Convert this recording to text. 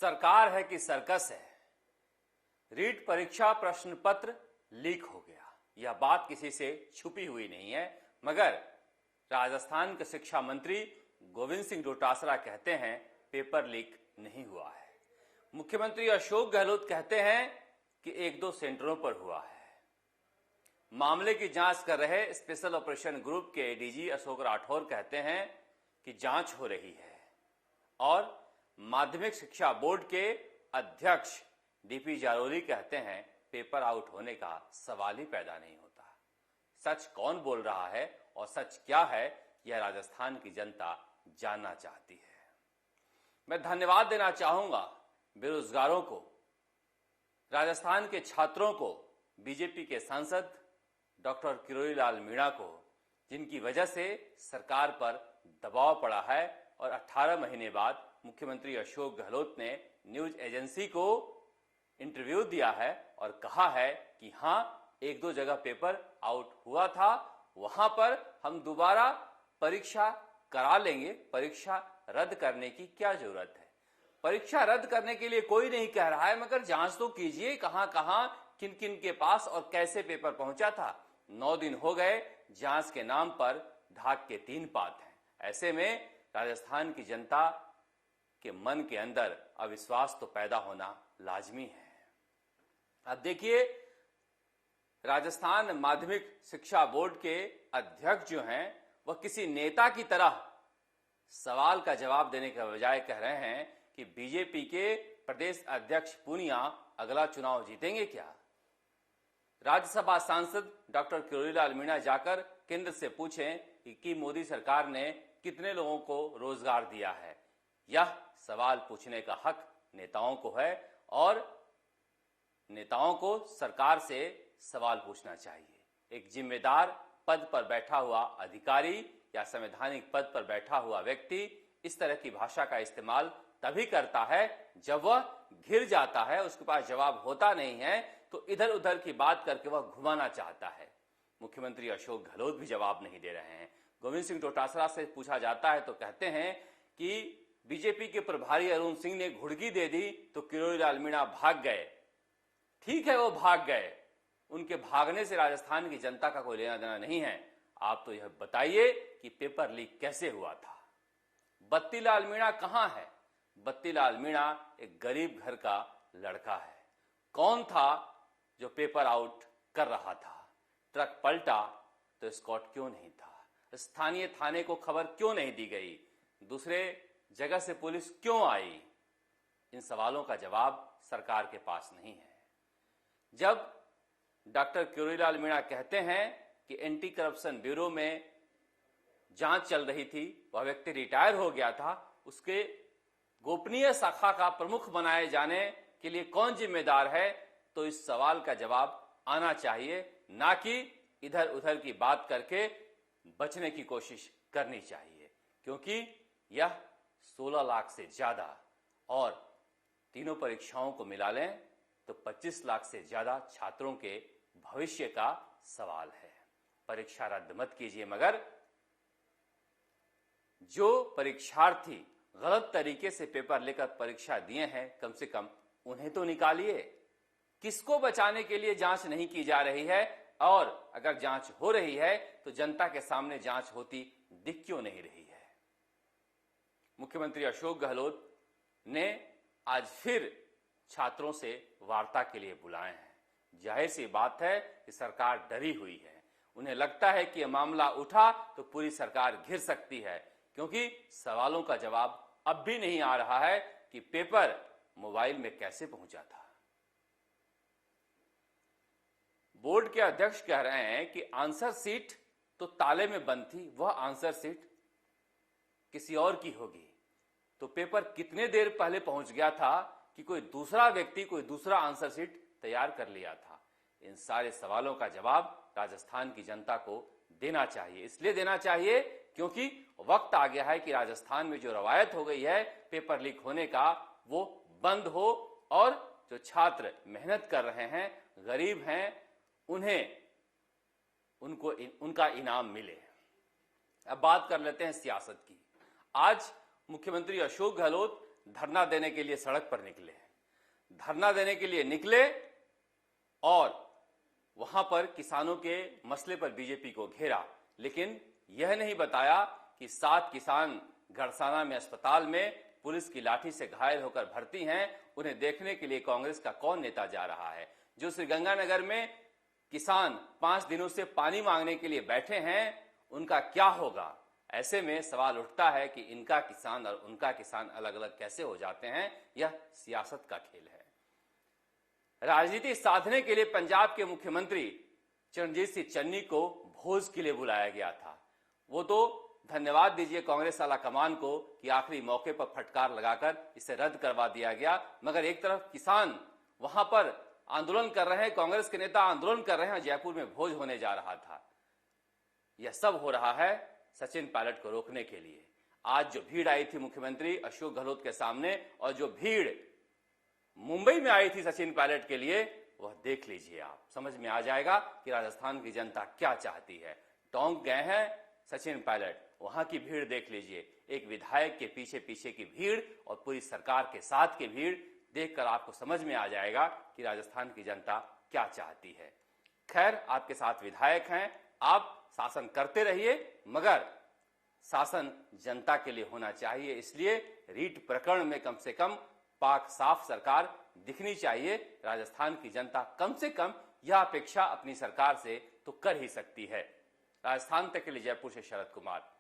सरकार है कि सर्कस है। रीट परीक्षा प्रश्न पत्र लीक हो गया। यह बात किसी से छुपी हुई नहीं है, मगर राजस्थान के शिक्षा मंत्री गोविंद सिंह डोटासरा कहते हैं पेपर लीक नहीं हुआ है। मुख्यमंत्री अशोक गहलोत कहते हैं कि एक दो सेंटरों पर हुआ है। मामले की जांच कर रहे स्पेशल ऑपरेशन ग्रुप के एडीजी अशोक राठौर कहते हैं कि जांच हो रही है और माध्यमिक शिक्षा बोर्ड के अध्यक्ष डीपी जारोली कहते हैं पेपर आउट होने का सवाल ही पैदा नहीं होता। सच कौन बोल रहा है और सच क्या है, यह राजस्थान की जनता जानना चाहती है। मैं धन्यवाद देना चाहूंगा बेरोजगारों को, राजस्थान के छात्रों को, बीजेपी के सांसद डॉक्टर किरोड़ीलाल मीणा को, जिनकी वजह से सरकार पर दबाव पड़ा है और 18 महीने बाद मुख्यमंत्री अशोक गहलोत ने न्यूज एजेंसी को इंटरव्यू दिया है और कहा है कि हां, एक दो जगह पेपर आउट हुआ था, वहां पर हम दोबारा परीक्षा करा लेंगे। परीक्षा रद्द करने की क्या जरूरत है? परीक्षा रद्द करने के लिए कोई नहीं कह रहा है, मगर जांच तो कीजिए कहां कहां, किन किन के पास और कैसे पेपर पहुंचा था। 9 दिन हो गए, जांच के नाम पर ढाक के 3 पात हैं। ऐसे में राजस्थान की जनता के मन के अंदर अविश्वास तो पैदा होना लाजमी है। अब देखिए, राजस्थान माध्यमिक शिक्षा बोर्ड के अध्यक्ष जो हैं, वह किसी नेता की तरह सवाल का जवाब देने के बजाय कह रहे हैं कि बीजेपी के प्रदेश अध्यक्ष पूनिया अगला चुनाव जीतेंगे क्या? राज्यसभा सांसद डॉक्टर किरोड़ीलाल मीणा जाकर केंद्र से पूछें कि मोदी सरकार ने कितने लोगों को रोजगार दिया है। यह सवाल पूछने का हक नेताओं को है और नेताओं को सरकार से सवाल पूछना चाहिए। एक जिम्मेदार पद पर बैठा हुआ अधिकारी या संवैधानिक पद पर बैठा हुआ व्यक्ति इस तरह की भाषा का इस्तेमाल तभी करता है जब वह घिर जाता है, उसके पास जवाब होता नहीं है, तो इधर उधर की बात करके वह घुमाना चाहता है। मुख्यमंत्री अशोक गहलोत भी जवाब नहीं दे रहे हैं। गोविंद सिंह डोटासरा से पूछा जाता है तो कहते हैं कि बीजेपी के प्रभारी अरुण सिंह ने घुड़की दे दी तो किरोड़ीलाल मीणा भाग गए। ठीक है, वो भाग गए, उनके भागने से राजस्थान की जनता का कोई लेना देना नहीं है। आप तो यह बताइए कि पेपर लीक कैसे हुआ था। बत्तीलाल मीणा कहां है? बत्तीलाल मीणा एक गरीब घर का लड़का है। कौन था जो पेपर आउट कर रहा था? ट्रक पलटा तो स्कॉट क्यों नहीं था? स्थानीय थाने को खबर क्यों नहीं दी गई? दूसरे जगह से पुलिस क्यों आई? इन सवालों का जवाब सरकार के पास नहीं है। जब डॉक्टर किरोड़ीलाल मीणा कहते हैं कि एंटी करप्शन ब्यूरो में जांच चल रही थी, वह व्यक्ति रिटायर हो गया था, उसके गोपनीय शाखा का प्रमुख बनाए जाने के लिए कौन जिम्मेदार है? तो इस सवाल का जवाब आना चाहिए, ना कि इधर उधर की बात करके बचने की कोशिश करनी चाहिए, क्योंकि यह 16 लाख से ज्यादा और तीनों परीक्षाओं को मिला लें तो 25 लाख से ज्यादा छात्रों के भविष्य का सवाल है। परीक्षा रद्द मत कीजिए, मगर जो परीक्षार्थी गलत तरीके से पेपर लेकर परीक्षा दिए हैं, कम से कम उन्हें तो निकालिए। किसको बचाने के लिए जांच नहीं की जा रही है? और अगर जांच हो रही है तो जनता के सामने जांच होती दिख क्यों नहीं रही है? मुख्यमंत्री अशोक गहलोत ने आज फिर छात्रों से वार्ता के लिए बुलाए हैं। जाहिर सी बात है कि सरकार डरी हुई है। उन्हें लगता है कि यह मामला उठा तो पूरी सरकार घिर सकती है, क्योंकि सवालों का जवाब अब भी नहीं आ रहा है कि पेपर मोबाइल में कैसे पहुंचा था। बोर्ड के अध्यक्ष कह रहे हैं कि आंसर शीट तो ताले में बंद थी, वह आंसर शीट किसी और की होगी। तो पेपर कितने देर पहले पहुंच गया था कि कोई दूसरा व्यक्ति कोई दूसरा आंसर शीट तैयार कर लिया था? इन सारे सवालों का जवाब राजस्थान की जनता को देना चाहिए। इसलिए देना चाहिए क्योंकि वक्त आ गया है कि राजस्थान में जो रवायत हो गई है पेपर लीक होने का, वो बंद हो और जो छात्र मेहनत कर रहे हैं, गरीब हैं, उनका इनाम मिले। अब बात कर लेते हैं सियासत की। आज मुख्यमंत्री अशोक गहलोत धरना देने के लिए सड़क पर निकले हैं, धरना देने के लिए निकले और वहां पर किसानों के मसले पर बीजेपी को घेरा, लेकिन यह नहीं बताया कि 7 किसान गड़साना में अस्पताल में पुलिस की लाठी से घायल होकर भर्ती हैं, उन्हें देखने के लिए कांग्रेस का कौन नेता जा रहा है। जो श्रीगंगानगर में किसान 5 दिनों से पानी मांगने के लिए बैठे हैं, उनका क्या होगा। ऐसे में सवाल उठता है कि इनका किसान और उनका किसान अलग अलग कैसे हो जाते हैं। यह सियासत का खेल है। राजनीति साधने के लिए पंजाब के मुख्यमंत्री चरणजीत सिंह चन्नी को भोज के लिए बुलाया गया था। वो तो धन्यवाद दीजिए कांग्रेस आला कमान को कि आखिरी मौके पर फटकार लगाकर इसे रद्द करवा दिया गया, मगर एक तरफ किसान वहां पर आंदोलन कर रहे हैं, कांग्रेस के नेता आंदोलन कर रहे हैं और जयपुर में भोज होने जा रहा था। यह सब हो रहा है सचिन पायलट को रोकने के लिए। आज जो भीड़ आई थी मुख्यमंत्री अशोक गहलोत के सामने और जो भीड़ मुंबई में आई थी सचिन पायलट के लिए, वह देख लीजिए, आप समझ में आ जाएगा कि राजस्थान की जनता क्या चाहती है। टोंक गए हैं सचिन पायलट, वहां की भीड़ देख लीजिए, एक विधायक के पीछे पीछे की भीड़ और पूरी सरकार के साथ की भीड़ देखकर आपको समझ में आ जाएगा कि राजस्थान की जनता क्या चाहती है। खैर, आपके साथ विधायक हैं, आप शासन करते रहिए, मगर शासन जनता के लिए होना चाहिए। इसलिए रीट प्रकरण में कम से कम पाक साफ सरकार दिखनी चाहिए। राजस्थान की जनता कम से कम यह अपेक्षा अपनी सरकार से तो कर ही सकती है। राजस्थान तक के लिए जयपुर से शरद कुमार।